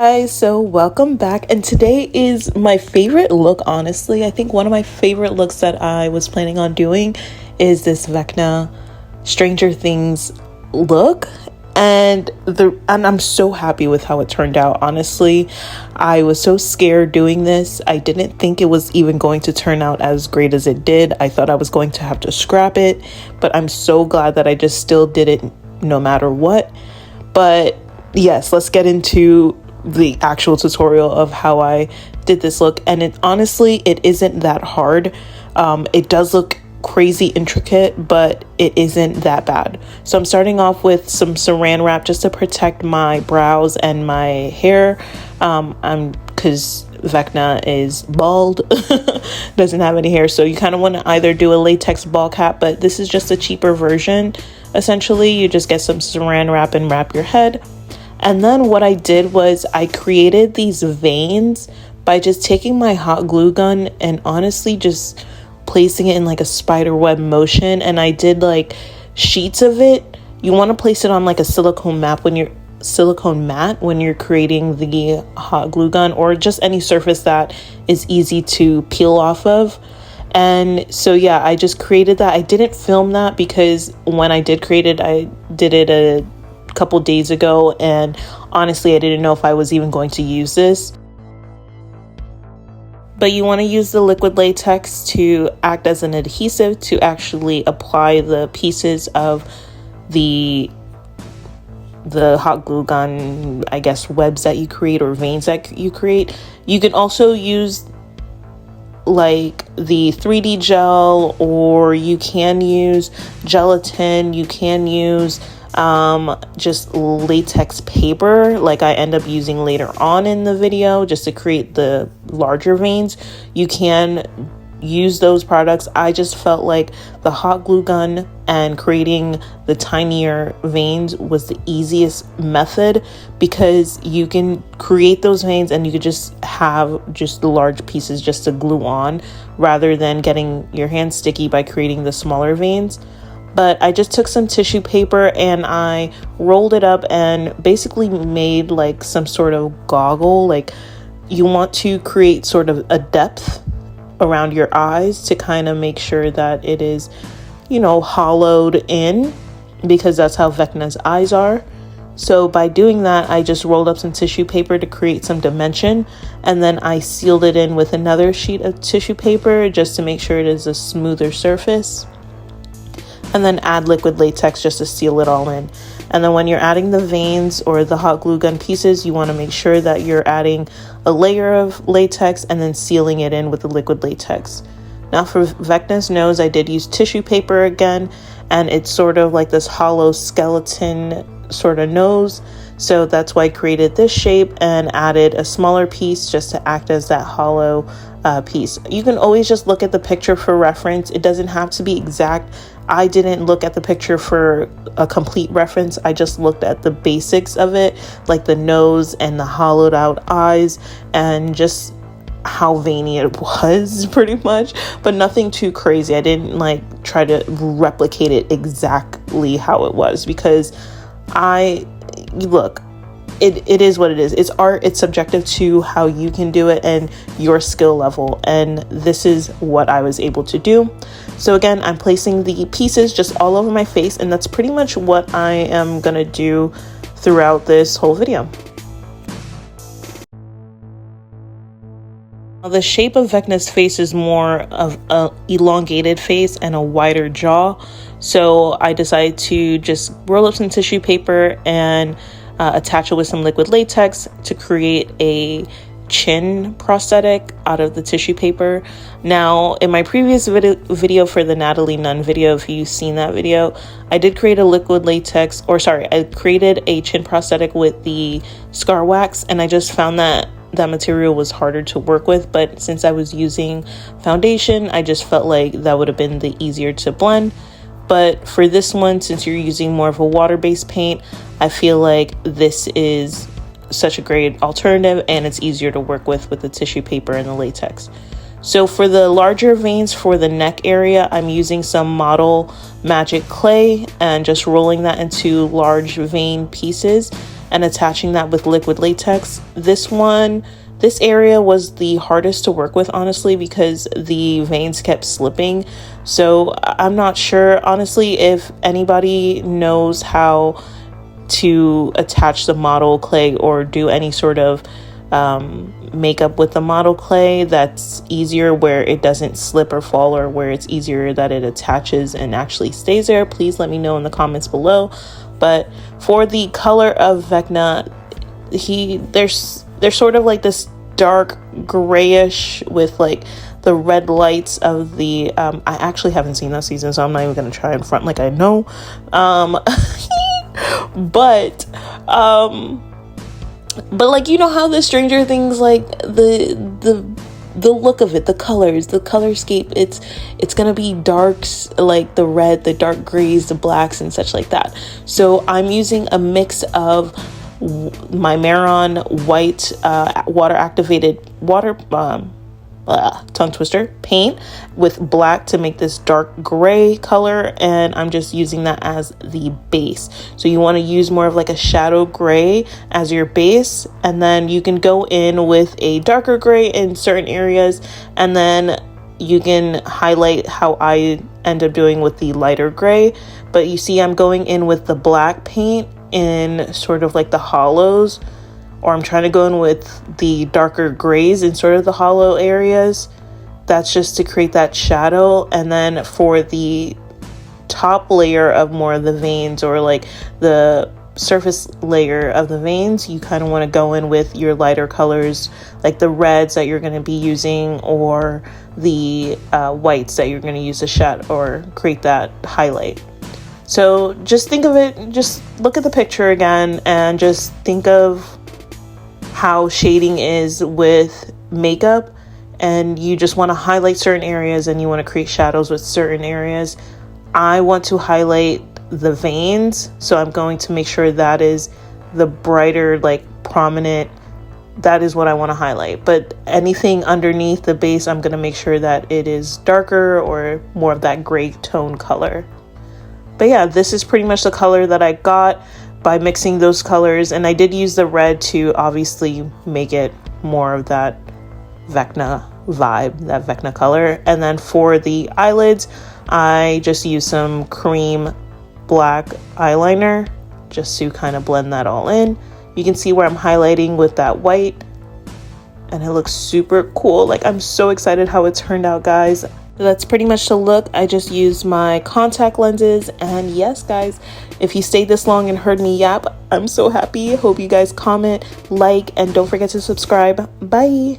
Guys, so welcome back, and today is my favorite look. Honestly, I think one of my favorite looks that I was planning on doing is this Vecna Stranger Things look, and I'm so happy with how it turned out. Honestly, I was so scared doing this. I didn't think it was even going to turn out as great as it did. I thought I was going to have to scrap it, but I'm so glad that I just still did it no matter what. But yes, let's get into the actual tutorial of how I did this look. And it isn't that hard. It does look crazy intricate, but it isn't that bad. So I'm starting off with some saran wrap just to protect my brows and my hair. Because Vecna is bald, doesn't have any hair, so you kind of want to either do a latex ball cap, but this is just a cheaper version. Essentially, you just get some saran wrap and wrap your head. And then what I did was I created these veins by just taking my hot glue gun and honestly just placing it in like a spider web motion. And I did like sheets of it. You want to place it on like a silicone mat when you're creating the hot glue gun, or just any surface that is easy to peel off of. And so yeah, I just created that. I didn't film that because when I did create it, I did it a couple days ago, and honestly I didn't know if I was even going to use this. But you want to use the liquid latex to act as an adhesive to actually apply the pieces of the hot glue gun, I guess, webs that you create or veins that you create. You can also use like the 3D gel, or you can use gelatin, you can use just latex paper like I end up using later on in the video just to create the larger veins. You can use those products. I just felt like the hot glue gun and creating the tinier veins was the easiest method, because you can create those veins and you could just have just the large pieces just to glue on, rather than getting your hands sticky by creating the smaller veins. But I just took some tissue paper and I rolled it up and basically made like some sort of goggle. Like, you want to create sort of a depth around your eyes to kind of make sure that it is, hollowed in, because that's how Vecna's eyes are. So by doing that, I just rolled up some tissue paper to create some dimension, and then I sealed it in with another sheet of tissue paper just to make sure it is a smoother surface. And then add liquid latex just to seal it all in. And then when you're adding the veins or the hot glue gun pieces, you want to make sure that you're adding a layer of latex and then sealing it in with the liquid latex. Now for Vecna's nose, I did use tissue paper again, and it's sort of like this hollow skeleton sort of nose. So that's why I created this shape and added a smaller piece just to act as that hollow piece. You can always just look at the picture for reference. It doesn't have to be exact. I didn't look at the picture for a complete reference. I just looked at the basics of it, like the nose and the hollowed out eyes and just how veiny it was pretty much, but nothing too crazy. I didn't like try to replicate it exactly how it was, because it is what it is. It's art. It's subjective to how you can do it and your skill level. And this is what I was able to do. So again, I'm placing the pieces just all over my face, and that's pretty much what I am going to do throughout this whole video. The shape of Vecna's face is more of an elongated face and a wider jaw. So I decided to just roll up some tissue paper and attach it with some liquid latex to create a chin prosthetic out of the tissue paper. Now, in my previous video for the Natalie Nunn video, if you've seen that video, I did create a I created a chin prosthetic with the scar wax, and I just found that material was harder to work with. But since I was using foundation, I just felt like that would have been the easier to blend. But for this one, since you're using more of a water-based paint, I feel like this is such a great alternative, and it's easier to work with the tissue paper and the latex. So for the larger veins for the neck area, I'm using some Model Magic clay and just rolling that into large vein pieces. and attaching that with liquid latex. This area was the hardest to work with, honestly, because the veins kept slipping. So I'm not sure, honestly, if anybody knows how to attach the model clay or do any sort of makeup with the model clay that's easier, where it doesn't slip or fall, or where it's easier that it attaches and actually stays there. Please let me know in the comments below. But for the color of Vecna, there's sort of like this dark grayish with like the red lights of the I actually haven't seen that season, so I'm not even gonna try and front like I know. But like, you know how the Stranger Things, like the look of it, the colors, the colorscape, it's gonna be darks, like the red, the dark grays, the blacks and such like that. So I'm using a mix of my Mehron white water activated tongue twister paint with black to make this dark gray color, and I'm just using that as the base. So you want to use more of like a shadow gray as your base, and then you can go in with a darker gray in certain areas, and then you can highlight how I end up doing with the lighter gray. But you see I'm going in with the black paint in sort of like the hollows, or I'm trying to go in with the darker grays in sort of the hollow areas. That's just to create that shadow. And then for the top layer of more of the veins, or like the surface layer of the veins, you kind of want to go in with your lighter colors, like the reds that you're going to be using, or the whites that you're going to use to shadow or create that highlight. So just think of it, just look at the picture again and just think of how shading is with makeup, and you just want to highlight certain areas and you want to create shadows with certain areas. I want to highlight the veins, so I'm going to make sure that is the brighter, like prominent, that is what I want to highlight. But anything underneath the base, I'm going to make sure that it is darker or more of that gray tone color. But yeah, this is pretty much the color that I got by mixing those colors, and I did use the red to obviously make it more of that Vecna vibe, that Vecna color. And then for the eyelids, I just used some cream black eyeliner just to kind of blend that all in. You can see where I'm highlighting with that white, and it looks super cool. Like, I'm so excited how it turned out, guys. That's pretty much the look. I just used my contact lenses, and yes, guys, if you stayed this long and heard me yap, I'm so happy. Hope you guys comment, like, and don't forget to subscribe. Bye.